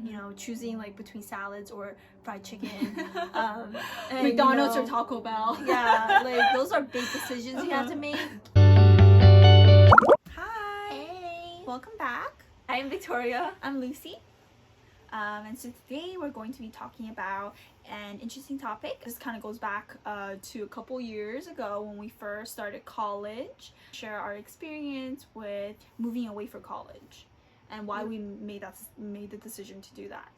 you know, choosing like between salads or fried chicken, and, McDonald's you know, or Taco Bell. Yeah, like those are big decisions you have to make. Hi. Hey. Welcome back. I am Victoria. I'm Lucy. And so today we're going to be talking about an interesting topic. This kind of goes back to a couple years ago when we first started college. Share our experience with moving away for college and why we made the decision to do that.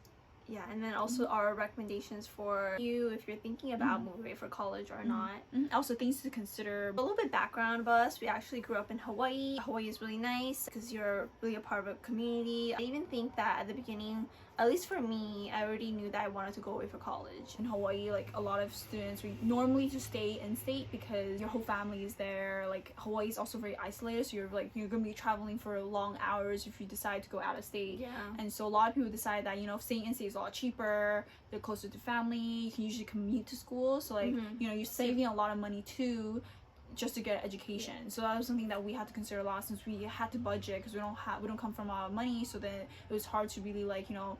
Yeah, and then also our recommendations for you if you're thinking about moving away for college or not. Also things to consider. A little bit background about us. We actually grew up in Hawaii. Hawaii is really nice because you're really a part of a community. I even think that at the beginning, at least for me, I already knew that I wanted to go away for college. In Hawaii, like a lot of students, we normally just stay in state because your whole family is there. Like Hawaii is also very isolated, so you're gonna be traveling for long hours if you decide to go out of state. Yeah. And so a lot of people decide that, you know, staying in state is a lot cheaper, they're closer to family, you can usually commute to school, so like you know, you're saving a lot of money too just to get education. So that was something that we had to consider a lot since we had to budget because we don't come from a lot of money, so then it was hard to really, like, you know,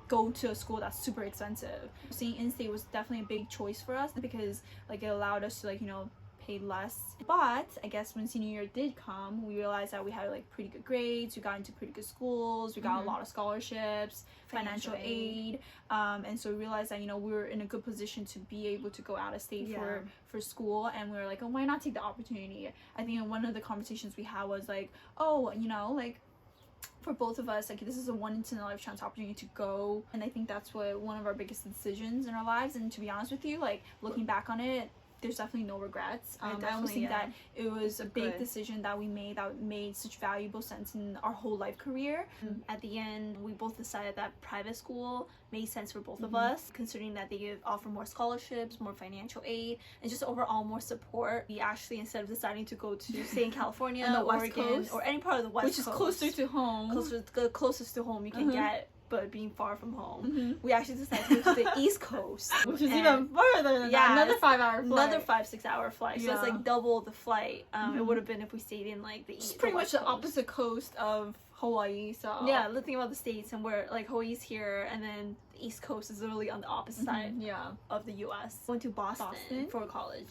go to a school that's super expensive. Staying in-state was definitely a big choice for us because like it allowed us to, like, you know, pay less. But I guess when senior year did come, we realized that we had like pretty good grades, we got into pretty good schools, we got a lot of scholarships, financial aid, and so we realized that, you know, we were in a good position to be able to go out of state for school, and we were like, oh, why not take the opportunity? I think one of the conversations we had was like, oh, you know, like for both of us, like, this is a once in a lifetime opportunity to go, and I think that's what one of our biggest decisions in our lives. And to be honest with you, like, looking back on it, there's definitely no regrets. I almost think that it was a big decision that we made that made such valuable sense in our whole life career. At the end, we both decided that private school made sense for both of us, considering that they offer more scholarships, more financial aid, and just overall more support. We actually, instead of deciding to go to stay in California, on the West Oregon, Coast, or any part of the West which Coast, is closer to home, the closest to home you can get, but being far from home, we actually decided to go to the East Coast, which is even further than that. Another 5-hour flight. Another 5-6 hour flight. So it's like double the flight it would have been if we stayed in like the East. It's pretty much the opposite coast of Hawaii. So yeah, let's think about the states, and we're like, Hawaii's here, and then the East Coast is literally on the opposite side of the US. Went to Boston for college.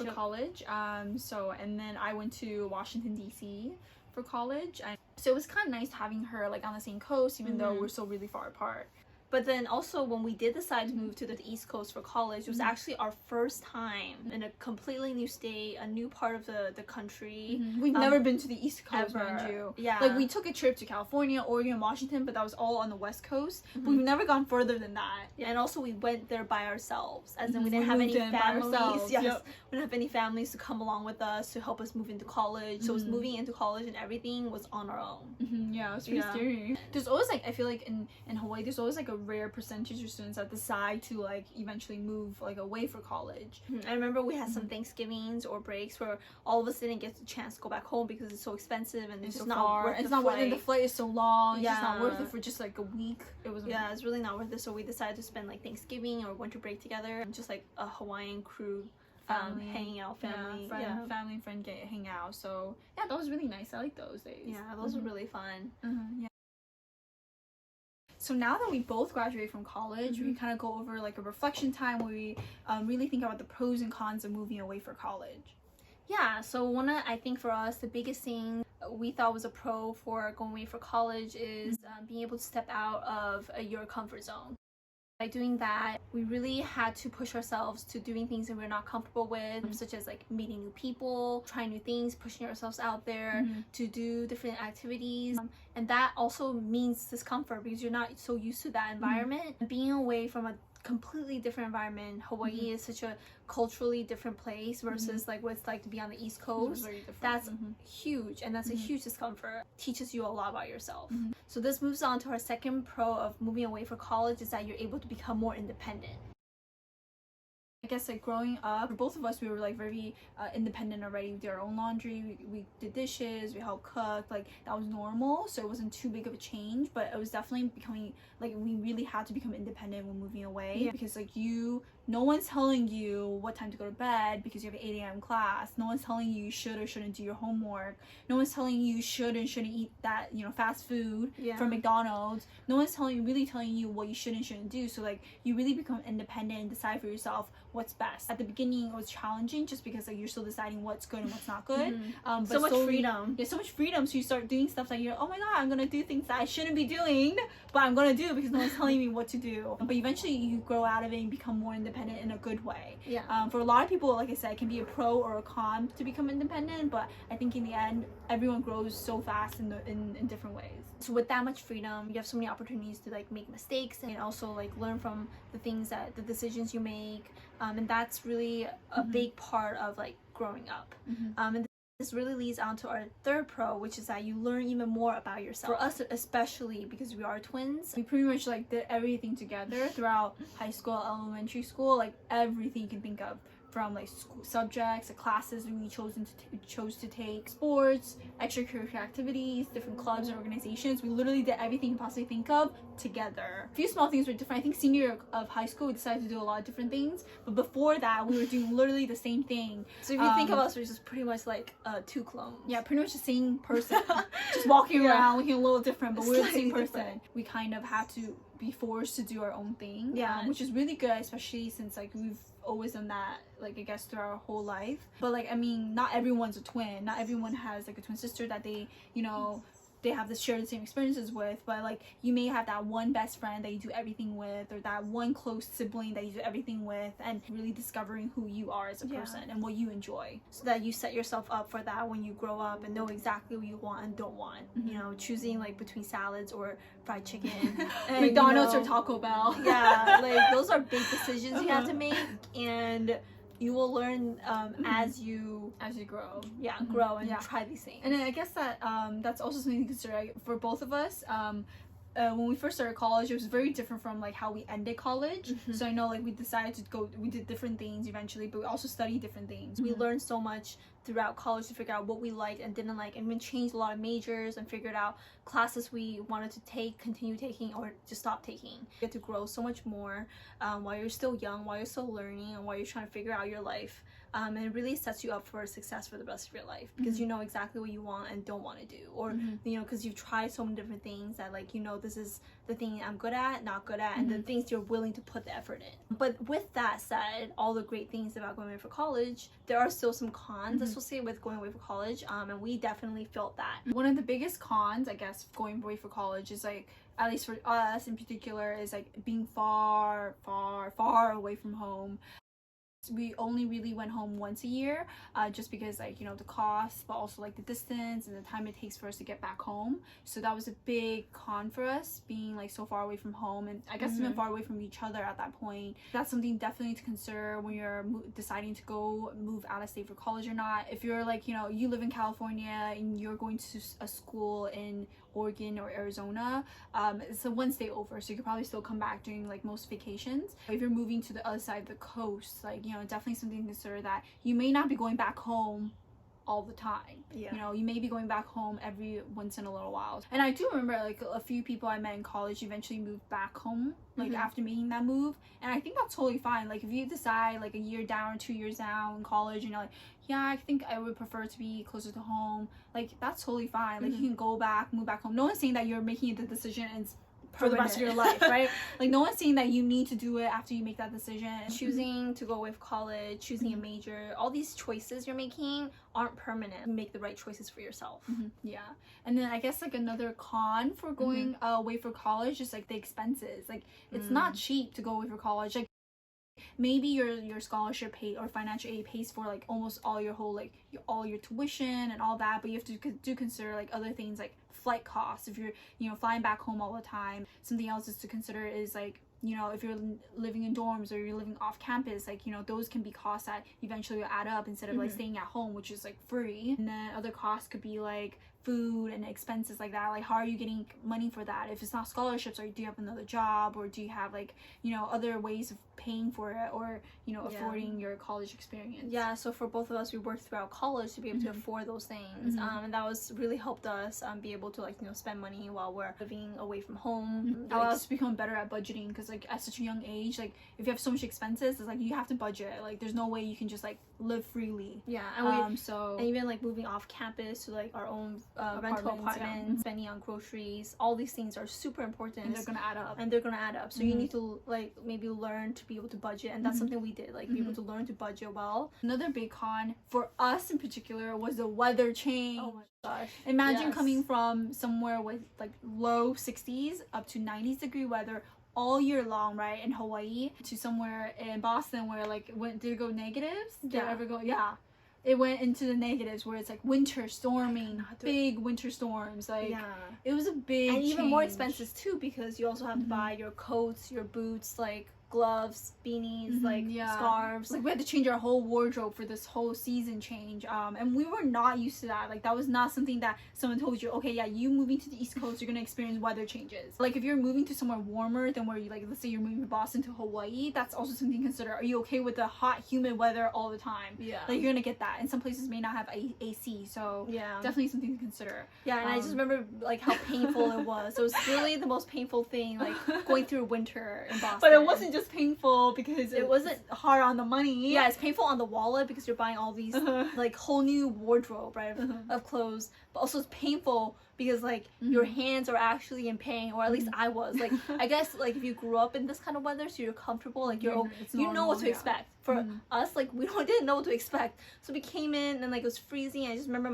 So and then I went to Washington DC for college, and so it was kind of nice having her like on the same coast, even though we're so really far apart. But then also when we did decide to move to the East Coast for college, it was actually our first time in a completely new state, a new part of the country. We've never been to the East Coast, ever. mind you. Yeah. Like, we took a trip to California, Oregon, Washington, but that was all on the West Coast. But we've never gone further than that. Yeah, and also we went there by ourselves, as in we didn't have any families. Yes, we didn't have any families to come along with us to help us move into college. So it was moving into college, and everything was on our own. Yeah, it was pretty scary. There's always, like, I feel like in Hawaii, there's always like a rare percentage of students that decide to like eventually move like away for college. I remember we had some Thanksgivings or breaks where all of us didn't get the chance to go back home because it's so expensive and it's just not worth it's not worth it. The flight is so long. It's just not worth it for just like a week. It's really not worth it. So we decided to spend like Thanksgiving or winter break together, and just like a Hawaiian crew hanging out, family and friend hang out. So yeah, that was really nice. I like those days. Yeah, those were really fun. So now that we both graduated from college, we can kind of go over like a reflection time where we really think about the pros and cons of moving away for college. Yeah, so I think for us, the biggest thing we thought was a pro for going away for college is being able to step out of your comfort zone. By doing that, we really had to push ourselves to doing things that we're not comfortable with, such as like meeting new people, trying new things, pushing ourselves out there to do different activities. And that also means discomfort because you're not so used to that environment. Being away from a completely different environment. Hawaii is such a culturally different place versus like what it's like to be on the East Coast. That's huge, and that's a huge discomfort. Teaches you a lot about yourself. So this moves on to our second pro of moving away for college, is that you're able to become more independent. I guess like growing up, for both of us, we were like very independent already. We did our own laundry, we did dishes, we helped cook, like that was normal, so it wasn't too big of a change. But it was definitely becoming like we really had to become independent when moving away, because like no one's telling you what time to go to bed because you have an 8 a.m. class. No one's telling you should or shouldn't do your homework. No one's telling you should and shouldn't eat that, fast food from McDonald's. No one's really telling you what you should and shouldn't do. So like you really become independent and decide for yourself what's best. At the beginning it was challenging just because like you're still deciding what's good and what's not good. But so much freedom. Yeah, so much freedom. So you start doing stuff that you're, oh my god, I'm gonna do things that I shouldn't be doing, but I'm gonna do because no one's telling me what to do. But eventually you grow out of it and become more independent in a good way. For a lot of people, like I said, it can be a pro or a con to become independent, but I think in the end everyone grows so fast in different ways. So with that much freedom, you have so many opportunities to like make mistakes and also like learn from the decisions you make, and that's really a big part of like growing up. And this really leads on to our third pro, which is that you learn even more about yourself. For us, especially because we are twins, we pretty much like did everything together throughout high school, elementary school, like everything you can think of, from like school subjects, classes we chose to take, sports, extracurricular activities, different clubs and organizations. We literally did everything you can possibly think of together. A few small things were different. I think senior year of high school we decided to do a lot of different things, but before that we were doing literally the same thing. So if you think of us, we're just pretty much like two clones. Yeah, pretty much the same person, just walking around looking a little different, but we're the same person. We kind of had to be forced to do our own thing, which is really good, especially since like we've always done that, like I guess through our whole life. But like, I mean, not everyone's a twin, not everyone has like a twin sister that they they have share the same experiences with, but like you may have that one best friend that you do everything with, or that one close sibling that you do everything with, and really discovering who you are as a person and what you enjoy, so that you set yourself up for that when you grow up and know exactly what you want and don't want. Choosing like between salads or fried chicken and, McDonald's or Taco Bell. Like those are big decisions you have to make, and you will learn as you grow. Grow and try these things. And then I guess that that's also something to consider for both of us. When we first started college, it was very different from like how we ended college. So I know like we decided to we did different things eventually, but we also studied different things. We learned so much throughout college to figure out what we liked and didn't like, and we changed a lot of majors and figured out classes we wanted to take, continue taking, or just stop taking. You get to grow so much more while you're still young, while you're still learning, and while you're trying to figure out your life. And it really sets you up for success for the rest of your life, because you know exactly what you want and don't want to do, or because you've tried so many different things that like this is the thing I'm good at, not good at, and the things you're willing to put the effort in. But with that said, all the great things about going away for college, there are still some cons associated with going away for college, and we definitely felt that. One of the biggest cons, I guess, going away for college is like, at least for us in particular, is like being far away from home. We only really went home once a year, just because like the cost, but also like the distance and the time it takes for us to get back home. So that was a big con for us, being like so far away from home, and I guess even far away from each other at that point. That's something definitely to consider when you're deciding to go move out of state for college or not. If you're like you live in California and you're going to a school in Oregon or Arizona, it's a one state over, so you could probably still come back during like most vacations. If you're moving to the other side of the coast, like definitely something to consider, that you may not be going back home all the time. You may be going back home every once in a little while. And I do remember like a few people I met in college eventually moved back home like after making that move, and I think that's totally fine. Like if you decide like a year down or 2 years down in college and you're like, yeah, I think I would prefer to be closer to home, like that's totally fine. Like you can go back, move back home. No one's saying that you're making the decision and for the rest of your life, right? Like no one's saying that you need to do it after you make that decision. Choosing to go away for college, choosing a major, all these choices you're making aren't permanent. Make the right choices for yourself. Yeah. And then I guess like another con for going away for college is like the expenses. Like it's not cheap to go away for college. Like maybe your scholarship pay or financial aid pays for like almost all your whole like all your tuition and all that, but you have to consider like other things like flight costs if you're flying back home all the time. Something else is to consider is like if you're living in dorms or you're living off campus, like those can be costs that eventually will add up instead of like staying at home, which is like free. And then other costs could be like food and expenses like that. Like, how are you getting money for that? If it's not scholarships, or do you have another job, or do you have like, you know, other ways of paying for it, or, you know, affording your college experience? Yeah, so for both of us, we worked throughout college to be able to afford those things, and that was really helped us be able to, like, you know, spend money while we're living away from home. Like, just become better at budgeting, because like at such a young age, like if you have so much expenses, it's like you have to budget. Like, there's no way you can just like live freely. Yeah, and and even like moving off campus to like our own rental apartments, spending on groceries, all these things are super important, and they're gonna add up. So you need to like maybe learn to be able to budget, and that's something we did, like be able to learn to budget well. Another big con for us in particular was the weather change. Oh my gosh, imagine coming from somewhere with like low 60s up to 90s degree weather all year long, right, in Hawaii, to somewhere in Boston where like did it go negatives? Did it ever go? Yeah, it went into the negatives, where it's like winter storming, big winter storms. Like, it was a big and even change. more expenses too, because you also have to buy your coats, your boots, like gloves, beanies, like scarves. Like, we had to change our whole wardrobe for this whole season change, and we were not used to that. Like, that was not something that someone told you, okay, yeah, you moving to the East Coast, you're gonna experience weather changes. Like, if you're moving to somewhere warmer than where you, like, let's say you're moving from Boston to Hawaii, that's also something to consider. Are you okay with the hot, humid weather all the time? Yeah, like, you're gonna get that, and some places may not have AC, so definitely something to consider. Yeah, and I just remember like how painful it was. It was really the most painful thing, like going through winter in Boston. But it wasn't just painful because it wasn't hard on the money. Yeah, it's painful on the wallet because you're buying all these like whole new wardrobe, right, of clothes. But also it's painful because like your hands are actually in pain, or at least I was. Like, I guess like if you grew up in this kind of weather, so you're comfortable, like you know what to expect. For us, like we didn't know what to expect, so we came in and like it was freezing. I just remember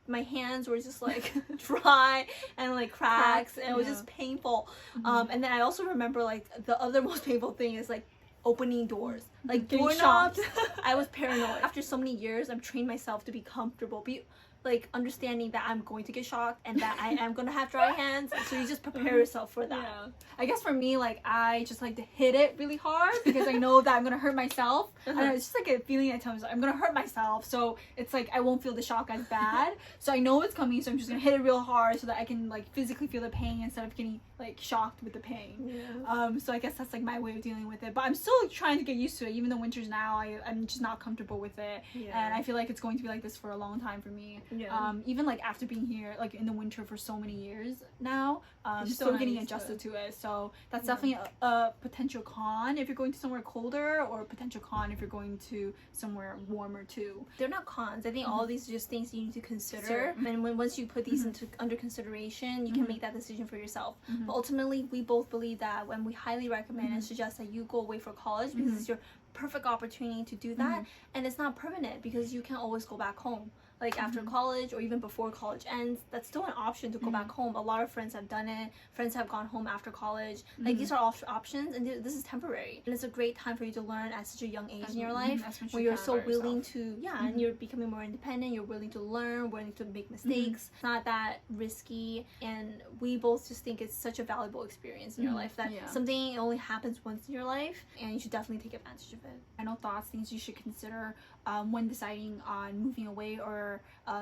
my hands were just like dry and like cracks, and it was just painful. And then I also remember like the other most painful thing is like opening doors, like doorknobs. I was paranoid. After so many years, I've trained myself to be comfortable, like understanding that I'm going to get shocked and that I am going to have dry hands, so you just prepare yourself for that. Yeah. I guess for me, like, I just like to hit it really hard because I know that I'm gonna hurt myself. I don't know, it's just like a feeling I tell myself I'm gonna hurt myself, so it's like I won't feel the shock as bad. So I know it's coming, so I'm just gonna hit it real hard so that I can like physically feel the pain instead of getting like shocked with the pain. So I guess that's like my way of dealing with it, but I'm still like, trying to get used to it. Even though winter's now, I'm just not comfortable with it, and I feel like it's going to be like this for a long time for me. Even like after being here like in the winter for so many years now, still getting adjusted to it. So that's definitely a potential con if you're going to somewhere colder, or a potential con if you're going to somewhere warmer too. They're not cons. I think all these are just things you need to consider, and once you put these under consideration, you can make that decision for yourself. But ultimately, we both believe that when we highly recommend and suggest that you go away for college, because it's your perfect opportunity to do that, and it's not permanent because you can always go back home. Like after college, or even before college ends, that's still an option to go back home. A lot of friends have done it. Friends have gone home after college. Like, these are all options, and this is temporary. And it's a great time for you to learn at such a young age in your life, when you're so willing to, and you're becoming more independent. You're willing to learn, willing to make mistakes. It's not that risky, and we both just think it's such a valuable experience in your life, that something only happens once in your life, and you should definitely take advantage of it. Final thoughts, things you should consider when deciding on moving away or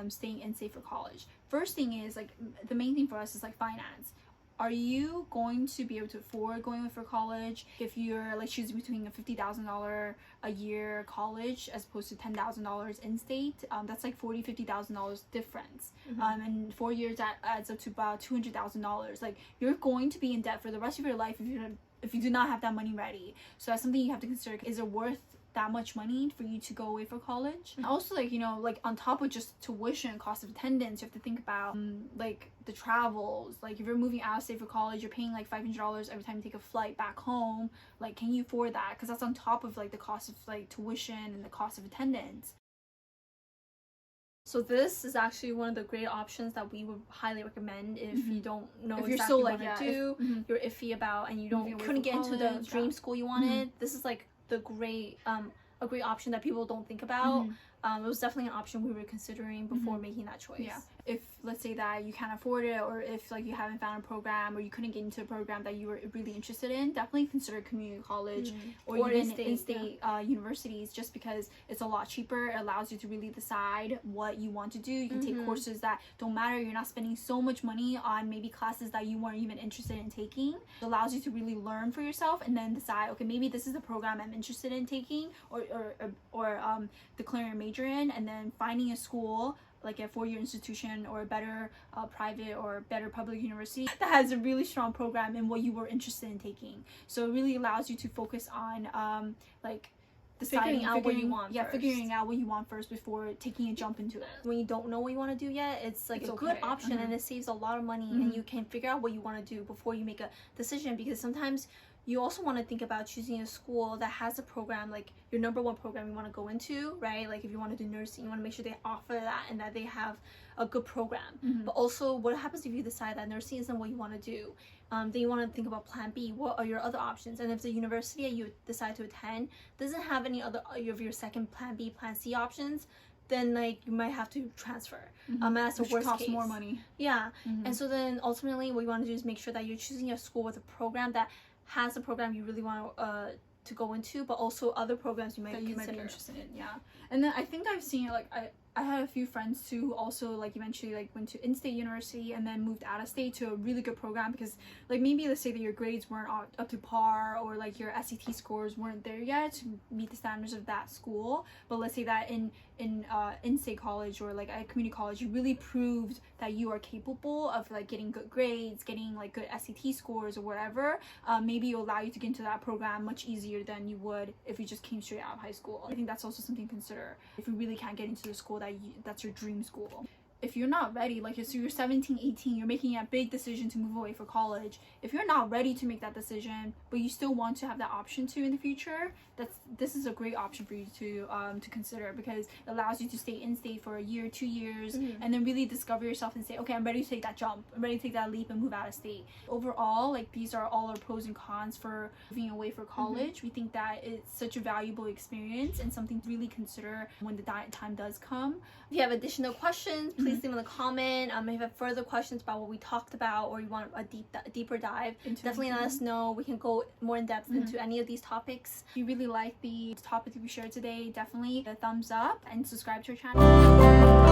staying in state for college. First thing is, like, the main thing for us is like finance. Are you going to be able to afford going away for college? If you're like choosing between a $50,000 a year college as opposed to $10,000 in state, that's like $50,000 difference. And 4 years that adds up to about $200,000. Like, you're going to be in debt for the rest of your life if you do not have that money ready. So that's something you have to consider. Is it worth that much money for you to go away for college? And also, like, you know, like on top of just tuition, cost of attendance, you have to think about like the travels. Like, if you're moving out of state for college, you're paying like $500 every time you take a flight back home. Like, can you afford that? Because that's on top of like the cost of like tuition and the cost of attendance. So this is actually one of the great options that we would highly recommend if you don't know if exactly you're still like what to do, you're iffy about, and you couldn't get into the dream school you wanted. This is like the great a great option that people don't think about. It was definitely an option we were considering before making that choice. if let's say that you can't afford it, or if like you haven't found a program or you couldn't get into a program that you were really interested in, definitely consider community college or even in-state universities, just because it's a lot cheaper. It allows you to really decide what you want to do. You can take courses that don't matter. You're not spending so much money on maybe classes that you weren't even interested in taking. It allows you to really learn for yourself and then decide, okay, maybe this is the program I'm interested in taking, or declaring a major in, and then finding a school like a four-year institution or a better private or better public university that has a really strong program in what you were interested in taking. So it really allows you to focus on like figuring out what you want first before taking a jump into it. When you don't know what you want to do yet, it's like a good option, and it saves a lot of money, and you can figure out what you want to do before you make a decision, because sometimes you also want to think about choosing a school that has a program, like your number one program you want to go into, right? Like if you want to do nursing, you want to make sure they offer that and that they have a good program. But also, what happens if you decide that nursing isn't what you want to do? Then you want to think about plan B. What are your other options? And if the university that you decide to attend doesn't have any other of your second plan B, plan C options, then like you might have to transfer. And that's the worst costs case. more money. Yeah. And so then ultimately what you want to do is make sure that you're choosing a school with a program that has a program you really want to go into, but also other programs you might be interested in. Yeah. And then I think I've seen it, like I had a few friends too who also like eventually like went to in-state university and then moved out of state to a really good program, because like maybe let's say that your grades weren't up to par, or like your SAT scores weren't there yet to meet the standards of that school, but let's say that in-state college or like at community college you really proved that you are capable of like getting good grades, getting like good SAT scores or whatever. Maybe it'll allow you to get into that program much easier than you would if you just came straight out of high school. I think that's also something to consider if you really can't get into the school that's your dream school. If you're not ready, like so you're 17, 18, you're making a big decision to move away for college. If you're not ready to make that decision, but you still want to have that option to in the future, this is a great option for you to consider, because it allows you to stay in state for a year, 2 years, and then really discover yourself and say, okay, I'm ready to take that jump. I'm ready to take that leap and move out of state. Overall, like these are all our pros and cons for moving away for college. We think that it's such a valuable experience and something to really consider when the time does come. If you have additional questions, please leave in the comment. If you have further questions about what we talked about, or you want a deeper dive, definitely let us know. We can go more in depth into any of these topics. If you really like the topic that we shared today, definitely a thumbs up and subscribe to our channel.